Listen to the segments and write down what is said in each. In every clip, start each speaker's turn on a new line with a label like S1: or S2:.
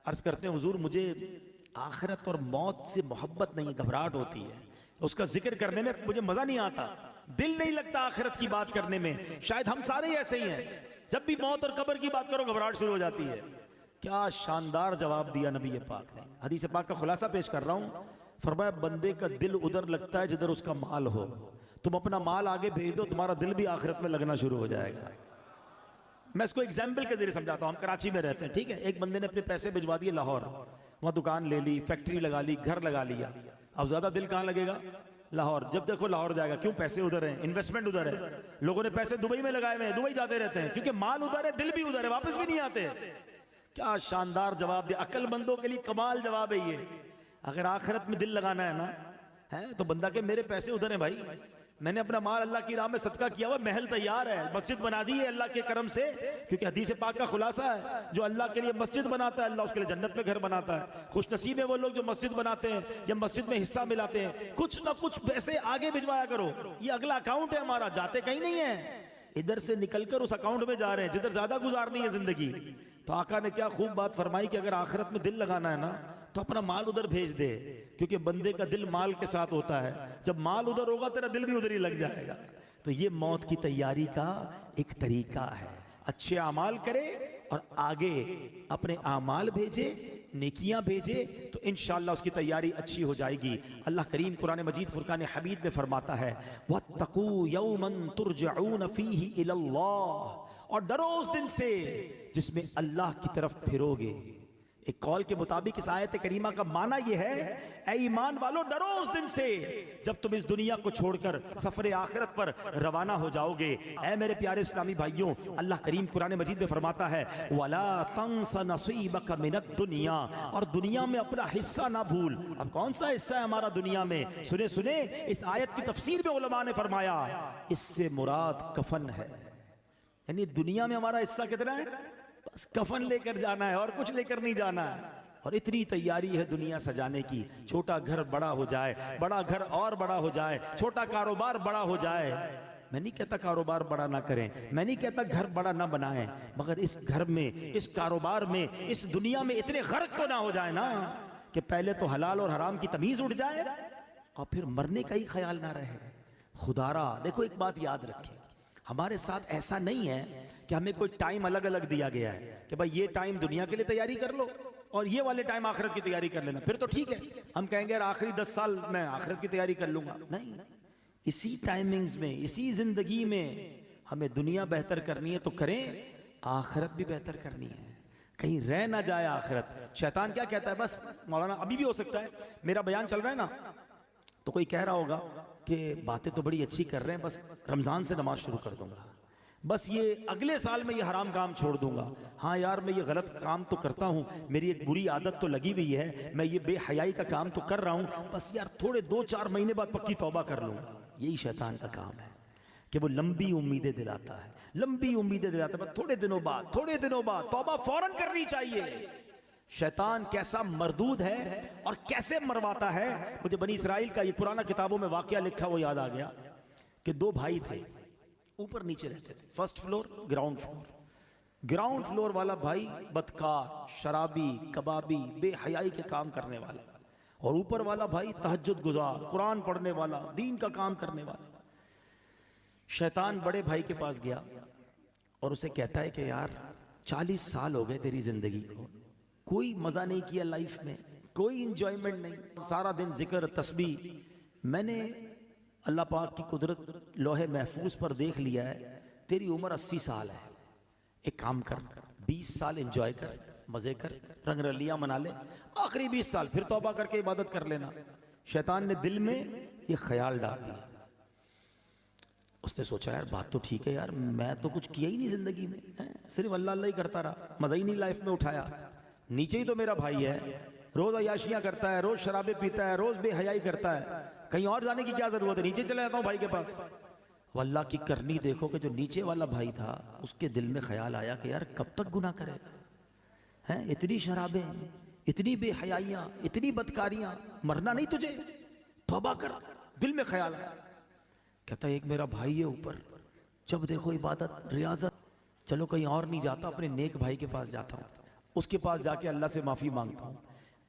S1: अर्ज करते हैं हुजूर मुझे आखिरत और मौत से मोहब्बत नहीं है, घबराहट होती है, उसका जिक्र करने में मुझे मजा नहीं आता, दिल नहीं लगता आखिरत की बात करने में। शायद हम सारे ही ऐसे ही हैं, जब भी मौत और कब्र की बात करो घबराहट शुरू हो जाती है। क्या शानदार जवाब दिया नबी पाक ने। हदीस पाक का खुलासा पेश कर रहा हूं। फरमाया बंदे का दिल उधर लगता है जिधर उसका माल हो। तुम अपना माल आगे भेज दो, तुम्हारा दिल भी आखिरत में लगना शुरू हो जाएगा। मैं इसको एग्जाम्पल के जरिए समझाता हूं। हम कराची में रहते हैं, ठीक है। एक बंदे ने अपने पैसे भिजवा दिए लाहौर, वहां दुकान ले ली, फैक्ट्री लगा ली, घर लगा लिया। अब ज्यादा दिल कहां लगेगा? लाहौर। जब देखो लाहौर जाएगा, क्यों? पैसे उधर हैं, इन्वेस्टमेंट उधर है। लोगों ने पैसे दुबई में लगाए हुए हैं, दुबई जाते रहते हैं क्योंकि माल उधर है, दिल भी उधर है, वापस भी नहीं आते। क्या शानदार जवाब दिया, अक्लमंदों के लिए कमाल जवाब है ये। अगर आखिरत में दिल लगाना है ना, है तो बंदा के मेरे पैसे उधर हैं भाई, मैंने अपना माल अल्लाह की राह में सदका किया हुआ, महल तैयार है, मस्जिद बना दी है अल्लाह के करम से। क्योंकि हदीस पाक का खुलासा है, जो अल्लाह के लिए मस्जिद बनाता है अल्लाह उसके लिए जन्नत में घर बनाता है। खुश नसीब है वो लोग जो मस्जिद बनाते हैं या मस्जिद में हिस्सा मिलाते हैं। कुछ ना कुछ पैसे आगे भिजवाया करो, ये अगला अकाउंट है हमारा, जाते कहीं नहीं है, इधर से निकलकर उस अकाउंट में जा रहे हैं जिधर ज्यादा गुजारनी है जिंदगी। तो आका ने क्या खूब बात फरमाई कि अगर आखिरत में दिल लगाना है ना तो अपना माल उधर भेज दे, क्योंकि बंदे का दिल माल के साथ होता है। जब माल उधर होगा तेरा दिल भी उधर ही लग जाएगा। तो ये मौत की तैयारी का एक तरीका है। अच्छे अमाल करे और आगे अपने अमाल भेजे, नेकियां भेजे, तो इंशाअल्लाह उसकी तैयारी अच्छी हो जाएगी। अल्लाह करीम कुरान मजीद फुरकान हमीद में फरमाता है, वत्तकू यौमन तुरजऊन फीही इलल्लाह, और डरो उस दिन से जिसमें अल्लाह की तरफ फिरोगे। एक कौल के मुताबिक इस आयत करीमा का माना यह है, ऐ ईमान वालों डरो उस दिन से जब तुम इस दुनिया को छोड़कर सफर आखिरत पर रवाना हो जाओगे। ऐ मेरे प्यारे इस्लामी भाइयों, अल्लाह करीम कुरान मजीद में फरमाता है, वला तंस नसीबक मिनद दुनिया, और दुनिया में अपना हिस्सा ना भूल। अब कौन सा हिस्सा है हमारा दुनिया में? सुने सुने, इस आयत की तफसीर में उलमा ने फरमाया इससे मुराद कफन है। यानी दुनिया में हमारा हिस्सा कितना है? बस कफन लेकर जाना है और कुछ लेकर नहीं जाना है। और इतनी तैयारी है दुनिया सजाने की, छोटा घर बड़ा हो जाए, बड़ा घर और बड़ा हो जाए, छोटा कारोबार बड़ा हो जाए। मैं नहीं कहता कारोबार बड़ा ना करें, मैं नहीं कहता घर बड़ा ना बनाएं, मगर इस घर में, इस कारोबार में, इस दुनिया में इतने गर्क तो ना हो जाए ना कि पहले तो हलाल और हराम की तमीज उठ जाए और फिर मरने का ही ख्याल ना रहे। खुदारा देखो, एक बात याद रखें, हमारे साथ ऐसा नहीं है कि हमें कोई टाइम अलग अलग दिया गया है कि भाई ये टाइम दुनिया के लिए तैयारी कर लो और ये वाले टाइम आखिरत की तैयारी कर लेना, फिर तो ठीक है। हम कहेंगे यार आखिरी 10 साल मैं आखिरत की तैयारी कर लूंगा। नहीं, इसी टाइमिंग्स में, इसी जिंदगी में हमें दुनिया बेहतर करनी है तो करें, आखिरत भी बेहतर करनी है, कहीं रह ना जाए आखिरत। शैतान क्या कहता है, बस मौलाना अभी भी हो सकता है मेरा बयान चल रहा है ना तो कोई कह रहा होगा कि बातें तो बड़ी अच्छी कर रहे हैं, बस रमजान से नमाज शुरू कर दूंगा, बस ये अगले साल में ये हराम काम छोड़ दूंगा। हाँ यार, मैं ये गलत काम तो करता हूँ, मेरी एक बुरी आदत तो लगी हुई है, मैं ये बेहयाई का काम तो कर रहा हूँ, बस यार थोड़े 2-4 महीने बाद पक्की तौबा कर लूंगा। यही शैतान का काम है कि वो लंबी उम्मीदें दिलाता है, लंबी उम्मीदें दिलाता है, थोड़े दिनों बाद तौबा फौरन करनी चाहिए। शैतान कैसा मरदूद है और कैसे मरवाता है। मुझे बनी इसराइल का ये पुराना किताबों में वाकया लिखा वो याद आ गया कि 2 भाई थे, ऊपर नीचे रहते थे, first floor ground floor. Ground floor वाला भाई बदकार, शराबी, कबाबी, बेहयाई के काम करने वाला, और ऊपर वाला भाई तहज्जुद गुजार, कुरान पढ़ने वाला, दीन का काम करने वाला। शैतान बड़े भाई के पास गया और उसे कहता है कि यार 40 साल हो गए तेरी जिंदगी को, कोई मजा नहीं किया लाइफ में, कोई इंजॉयमेंट नहीं, सारा दिन जिक्र तस्बीह। मैंने अल्लाह पाक की कुदरत लोहे महफूज पर देख लिया है, तेरी उम्र 80 साल है, एक काम कर 20 साल एंजॉय कर, मजे कर, रंग रलियां मना ले, आखिरी 20 साल फिर तौबा करके इबादत कर लेना। शैतान ने दिल में ये ख्याल डाल दिया। उसने सोचा यार बात तो ठीक है यार, मैं तो कुछ किया ही नहीं जिंदगी में, सिर्फ अल्लाह अल्लाह ही करता रहा, मजा ही नहीं लाइफ में उठाया। नीचे ही तो मेरा भाई है, रोज अयाशियां करता है, रोज शराबे पीता है, रोज बेहयाई करता है, कहीं और जाने की क्या जरूरत है, नीचे चले जाता हूं भाई के पास। अल्लाह की करनी देखो कि जो नीचे वाला भाई था उसके दिल में ख्याल आया कि यार कब तक गुनाह करेगा, हैं इतनी शराबें, इतनी बेहयाइयां, इतनी बदकारियां, मरना नहीं तुझे, तौबा कर। दिल में ख्याल आया, कहता एक मेरा भाई है ऊपर, जब देखो इबादत रियाजत, चलो कहीं और नहीं जाता, अपने नेक भाई के पास जाता हूँ। उसके पास जाके अल्लाह से माफी मांगता हूं।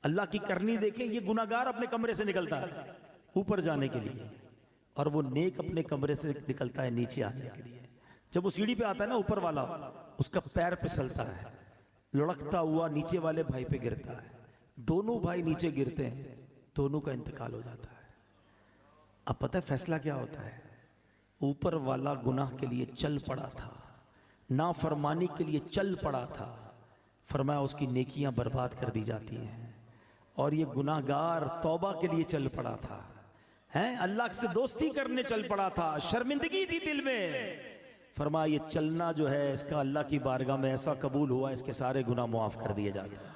S1: अल्लाह की करनी देखें, ये गुनाहगार अपने कमरे से निकलता है ऊपर जाने के लिए, और वो नेक अपने कमरे से निकलता है नीचे आने के लिए। जब वो सीढ़ी पे आता है ना ऊपर वाला, उसका पैर फिसलता है, लुढ़कता हुआ नीचे वाले भाई पे गिरता है, दोनों भाई नीचे गिरते हैं, दोनों का इंतकाल हो जाता है। अब पता है फैसला क्या होता है? ऊपर वाला गुनाह के लिए चल पड़ा था, नाफरमानी के लिए चल पड़ा था, फरमाया उसकी नेकियां बर्बाद कर दी जाती हैं। और ये गुनाहगार तौबा के लिए चल पड़ा था, हैं, अल्लाह से दोस्ती करने चल पड़ा था, शर्मिंदगी थी दिल में, फरमाया ये चलना जो है इसका अल्लाह की बारगाह में ऐसा कबूल हुआ, इसके सारे गुनाह मुआफ कर दिए जाते हैं।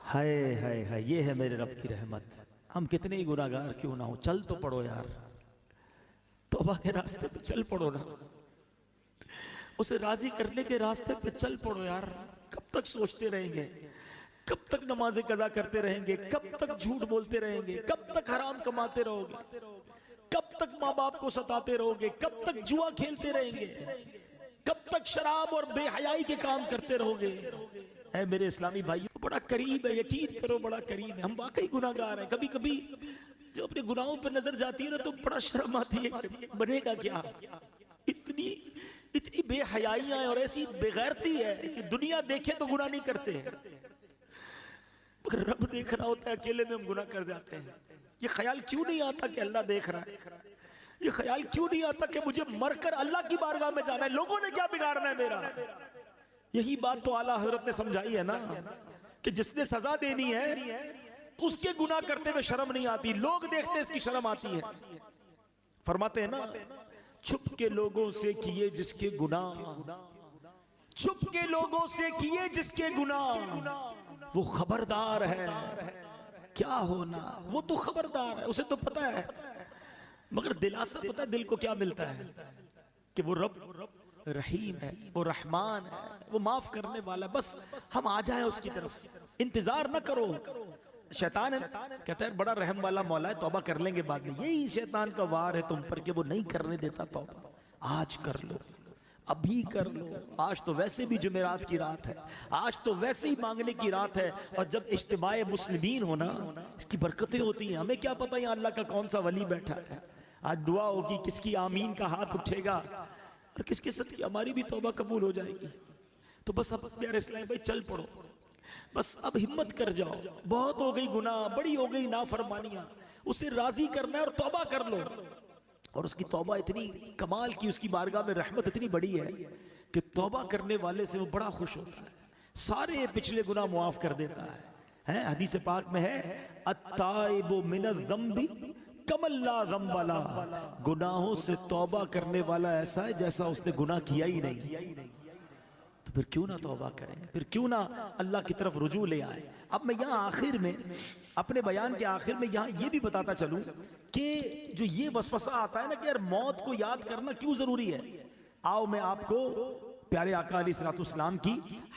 S1: हाय हाय हाय, ये है मेरे रब की रहमत। हम कितने ही गुनाहगार क्यों ना हो, चल तो पड़ो यार, तौबा के रास्ते पे चल पड़ो ना, उसे राजी करने के रास्ते पे चल पड़ो यार। कब तक सोचते रहेंगे, कब तक नमाजें कज़ा करते रहेंगे, कब तक झूठ बोलते रहेंगे, कब तक हराम कमाते रहोगे, कब तक माँ बाप को सताते रहोगे, कब तक जुआ खेलते रहेंगे, कब तक शराब और बेहयाई के काम करते रहोगे? है मेरे इस्लामी भाइयों, बड़ा करीब है, यकीन करो बड़ा करीब है। हम वाकई गुनाहगार हैं। कभी कभी जब अपने गुनाहों पर नजर जाती है ना तो बड़ा शर्म आती है, बनेगा क्या? इतनी इतनी बेहयाइयां और ऐसी बेगैरती है कि दुनिया देखे तो गुनाह नहीं करते, मगर रब देख रहा होता है, अकेले में हम गुनाह कर जाते हैं। ये ख्याल क्यों नहीं आता कि अल्लाह देख रहा है? ये ख्याल क्यों नहीं आता कि मुझे मरकर अल्लाह की बारगाह में जाना है? लोगों ने क्या बिगाड़ना है मेरा? यही बात तो आला हजरत ने समझाई है ना कि जिसने सजा देनी है उसके गुनाह करते हुए शर्म नहीं आती, लोग देखते इसकी शर्म आती है। फरमाते हैं ना, छुप के लोगों से किए जिसके गुनाह, छुप के लोगों से किए जिसके गुनाह, वो खबरदार है क्या होना, वो तो खबरदार है, उसे तो पता है। मगर दिलासा पता है दिल को क्या मिलता है? कि वो रब रहीम है, वो रहमान है, वो माफ करने वाला है, बस हम आ जाए उसकी तरफ, इंतजार न करो। शैतान है, कहता है बड़ा रहम वाला मौला है, तौबा कर लेंगे बाद में। यही शैतान का वार है तुम पर कि वो नहीं करने देता तौबा। आज कर लो, अभी कर लो, आज तो वैसे भी जुमेरात की रात है, आज तो वैसे ही मांगने की रात है। और जब इज्तिमाए मुस्लिमीन होना, इसकी बरकतें होती हैं। हमें क्या पता यहाँ अल्लाह का कौन सा वली बैठा है। आज दुआ होगी, किसकी आमीन का हाथ उठेगा और किसके साथ हमारी भी तौबा कबूल हो जाएगी। तो बस अब प्यारे इस्लाम भाई चल पड़ो, बस अब हिम्मत कर जाओ। बहुत हो गई गुनाह, बड़ी हो गई नाफरमानियां, उसे राजी करना है और तौबा कर लो। और उसकी तौबा इतनी कमाल की, उसकी बारगाह में रहमत इतनी बड़ी है कि तौबा करने वाले से वो बड़ा खुश होता है, सारे पिछले गुनाह मुआफ कर देता है। हदीस पाक में है, अत्ताइबु मिनज़ ज़म्बि कमल्ला ज़म्बला, गुनाहों से तौबा करने वाला ऐसा है जैसा उसने गुनाह किया ही नहीं। तो फिर क्यों ना तौबा करें, फिर क्यों ना अल्लाह की तरफ रुजू ले आए। अब मैं यहाँ आखिर में, अपने बयान के आखिर में यहाँ ये भी बताता चलूं कि जो ये वसवसा आता है ना कि यार मौत को याद करना क्यों जरूरी है, आओ मैं आपको प्यारे आका अलैहिस्सलाम की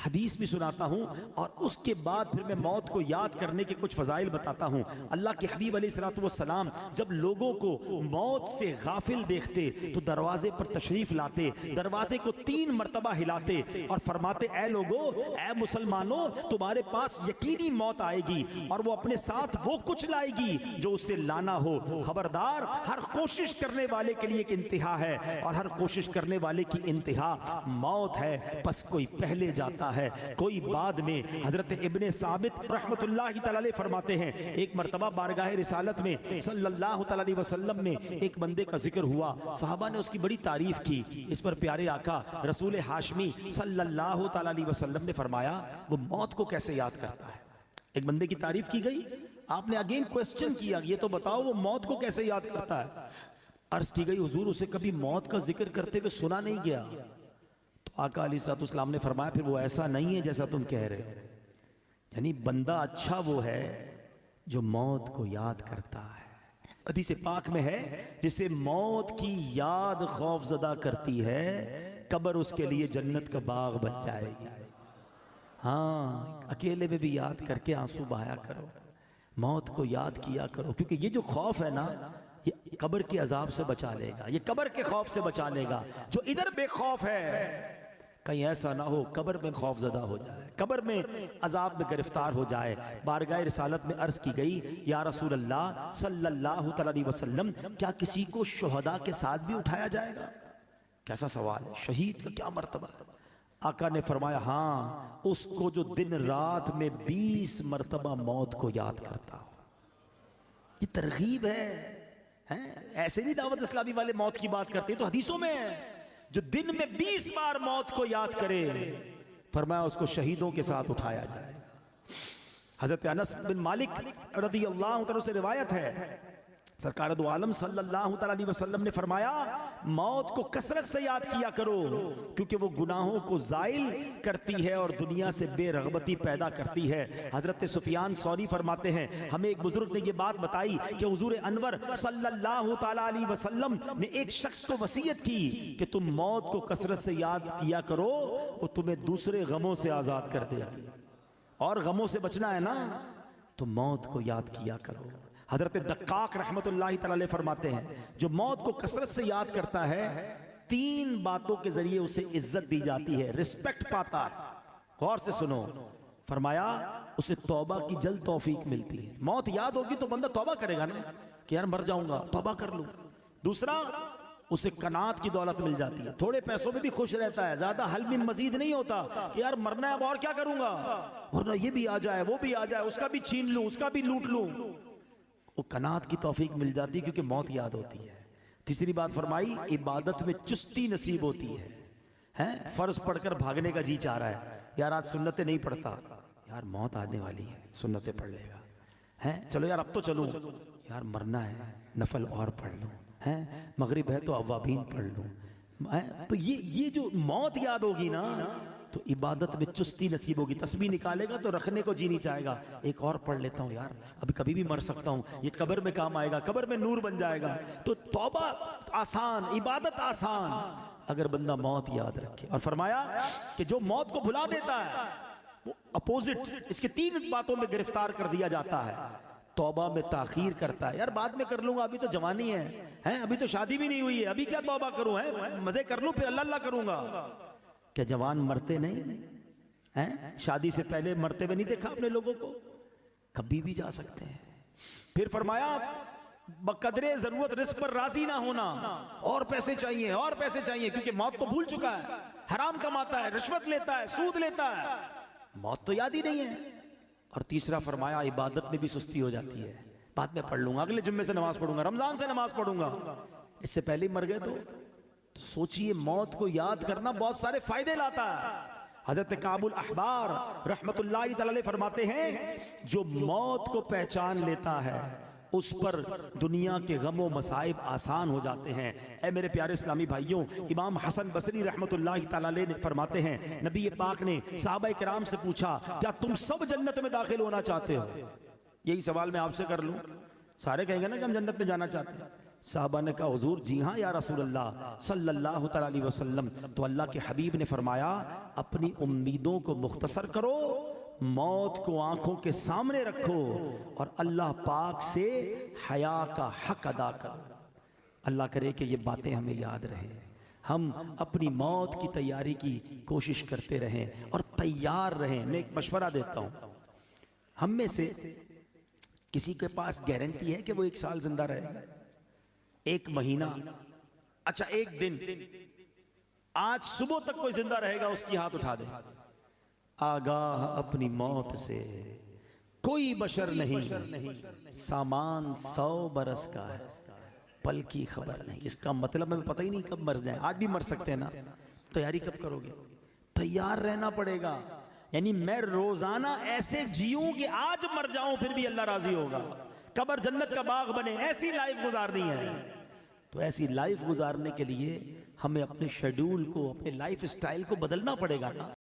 S1: हदीस भी सुनाता हूँ और उसके बाद फिर मैं मौत को याद करने के कुछ फजाइल बताता हूँ। अल्लाह के हबीब अलैहिस्सलाम जब लोगों को मौत से गाफिल देखते तो दरवाजे पर तशरीफ लाते, दरवाजे को 3 मरतबा हिलाते और फरमाते, ऐ लोगो, ऐ मुसलमानों, तुम्हारे पास यकीनी मौत आएगी और वो अपने साथ वो कुछ लाएगी जो उससे लाना हो। खबरदार, हर कोशिश करने वाले के लिए एक इंतहा है और हर कोशिश करने वाले की इंतहा मौत है। बस कोई पहले जाता है, कोई बाद में। हजरत इब्ने साबित रहमतुल्लाहि तआला अलैह फरमाते हैं, एक मर्तबा बारगाह रिसालत में सल्लल्लाहु तआला अलैहि वसल्लम में एक बंदे का जिक्र हुआ, सहाबा ने उसकी बड़ी तारीफ की। इस पर प्यारे आका रसूल हाशमी सल्लल्लाहु तआला अलैहि वसल्लम ने फरमाया, वो मौत को कैसे याद करता है। एक बंदे की तारीफ की गई, आपने अगेन क्वेश्चन किया, ये तो बताओ वो मौत को कैसे याद करता है। अर्ज की गई, हुजूर उसे कभी मौत का जिक्र करते हुए सुना नहीं गया। आका अलैहिस्सलाम ने फरमाया, फिर वो ऐसा नहीं है जैसा तुम कह रहे हो। यानी बंदा अच्छा वो है जो मौत को याद करता है। हदीस पाक में है, जिसे मौत की याद खौफजदा करती है, कब्र उसके लिए जन्नत का बाग बन जाएगी। हाँ, अकेले में भी याद करके आंसू बहाया करो, मौत को याद किया करो, क्योंकि ये जो खौफ है ना, ये कब्र के अजाब से बचा लेगा, ये कब्र के खौफ से बचा लेगा। जो इधर बेखौफ है, कहीं ऐसा ना हो कब्र में खौफजदा हो जाए। कब्र में अजाब में गिरफ्तार हो जाए। बारगाह रिसालत में अर्ज की गई, या रसूल अल्लाह सल्लल्लाहु अलैहि वसल्लम, क्या किसी को शुहदा के साथ भी उठाया जाएगा? कैसा सवाल है, शहीद का क्या मर्तबा है? आका ने फरमाया, हाँ, उसको जो दिन रात में 20 मरतबा मौत को याद करता हो। ये तरगीब है? ऐसे नहीं दावत इस्लामी वाले मौत की बात करते, तो हदीसों में है, जो दिन में 20 बार मौत को याद करे, फरमाया उसको शहीदों के साथ उठाया जाए। हजरत अनस बिन मालिक रज़ियल्लाहु अन्हु से रिवायत है, सरकार दो आलम सल्लल्लाहु अलैहि वसल्लम ने फरमाया, मौत को कसरत से याद किया करो, क्योंकि वो गुनाहों को जाइल करती है और दुनिया से बेरगबती पैदा करती है। हजरत सुफियान सौरी फरमाते हैं, हमें एक बुजुर्ग ने ये बात बताई कि हुजूर अनवर सल्लल्लाहु अलैहि वसल्लम ने एक शख्स को वसीयत की कि तुम मौत को कसरत से याद किया करो, वो तुम्हें दूसरे गमों से आजाद कर देगी, और गमों से बचना है ना तो मौत को याद किया करो। हजरत दक्काक रहमतुल्लाहि तआला अलैह फरमाते हैं, जो मौत को कसरत से याद करता है, 3 बातों के जरिए उसे इज्जत दी जाती है, रिस्पेक्ट पाता है। गौर से सुनो, फरमाया उसे तौबा की जल्द तौफीक मिलती है। मौत याद होगी तो बंदा तौबा करेगा ना, कि यार मर जाऊंगा, तौबा कर लूं। दूसरा, उसे कनात की दौलत मिल जाती है, थोड़े पैसों में भी खुश रहता है, ज्यादा हल में मजीद नहीं होता कि यार मरना है अब और क्या करूंगा, वरना ये भी आ जाए, वो भी आ जाए, उसका भी छीन लूं, उसका भी लूट लूं। वो कनात की तौफीक मिल जाती है, क्योंकि मौत याद होती है। तीसरी बात फरमाई, इबादत में चुस्ती नसीब होती है। फर्ज पढ़कर भागने का जी चाह रहा है, यार आज सुन्नतें नहीं पढ़ता, यार मौत आने वाली है, सुन्नतें पढ़ लेगा। चलो यार अब तो चलूं, यार मरना है, नफल और पढ़ लूं, मगरिब है तो अव्वाबीन पढ़ लूं। तो ये जो मौत याद होगी ना, तो इबादत में चुस्ती नसीब होगी। तस्बीह निकालेगा तो रखने को जी नहीं चाहेगा, एक और पढ़ लेता हूँ यार, अभी कभी भी मर सकता हूँ, ये कब्र में काम आएगा, कब्र में नूर बन जाएगा। तो तौबा आसान, इबादत आसान, अगर बंदा मौत याद रखे। और फरमाया कि जो मौत को भुला देता है, वो अपोजिट इसके 3 बातों में गिरफ्तार कर दिया जाता है। तौबा में ताखीर करता है, यार बाद में कर लूंगा, अभी तो जवानी है, अभी तो शादी भी नहीं हुई है, अभी क्या तौबा करूं, मजे कर लूं, फिर अल्लाह अल्लाह करूंगा। क्या जवान मरते नहीं हैं? शादी से पहले मरते हुए नहीं देखा अपने लोगों को? कभी भी जा सकते हैं। फिर फरमाया, बकदरे जरूरत रिस्क पर राजी ना होना, और पैसे चाहिए, और पैसे चाहिए, क्योंकि मौत तो भूल चुका है, हराम कमाता है, रिश्वत लेता है, सूद लेता है, मौत तो याद ही नहीं है। और तीसरा फरमाया, इबादत में भी सुस्ती हो जाती है, बाद में पढ़ लूंगा, अगले जुम्मे से नमाज पढ़ूंगा, रमजान से नमाज पढ़ूंगा, इससे पहले ही मर गए तो सोचिए, मौत को याद करना बहुत सारे फायदे लाता है। हजरत काबुल अहबार रहमतुल्लाहि तआला अलैह फरमाते हैं, जो मौत को पहचान लेता है उस पर दुनिया के गमो मसाइब आसान हो जाते हैं। ऐ मेरे प्यारे इस्लामी भाइयों, इमाम हसन बसरी रहमतुल्लाहि तआला अलैह ने फरमाते हैं, नबी पाक ने सहाबा किराम से पूछा, क्या तुम सब जन्नत में दाखिल होना चाहते हो? यही सवाल मैं आपसे कर लूं, सारे कहेंगे ना कि हम जन्नत में जाना चाहते हैं। साहबा ने कहा, हुजूर जी हाँ या रसूल अल्लाह सल्लल्लाहु अलैहि वसल्लम। तो अल्लाह के हबीब ने फरमाया, अपनी उम्मीदों को मुख्तसर करो, मौत को आंखों के सामने रखो, और अल्लाह पाक से हया का हक अदा करो। अल्लाह करे कि ये बातें हमें याद रहे, हम अपनी मौत की तैयारी की कोशिश करते रहें और तैयार रहें। मैं एक मशवरा देता हूँ, हम में से किसी के पास गारंटी है कि वो 1 साल जिंदा रहेगा? 1 महीना, अच्छा 1 दिन, आज सुबह तक कोई जिंदा रहेगा उसकी हाथ उठा दे। आगाह अपनी मौत से कोई बशर नहीं, सामान 100 बरस का है, पल की खबर नहीं। इसका मतलब हमें पता ही नहीं कब मर जाए, आज भी मर सकते हैं ना। तैयारी कब करोगे? तैयार रहना पड़ेगा। यानी मैं रोजाना ऐसे जीऊं कि आज मर जाऊं फिर भी अल्लाह राजी होगा, कब्र जन्नत का बाग बने, ऐसी लाइफ गुजारनी है। तो ऐसी लाइफ गुजारने के लिए हमें अपने शेड्यूल को, अपने लाइफ स्टाइल को बदलना पड़ेगा ना।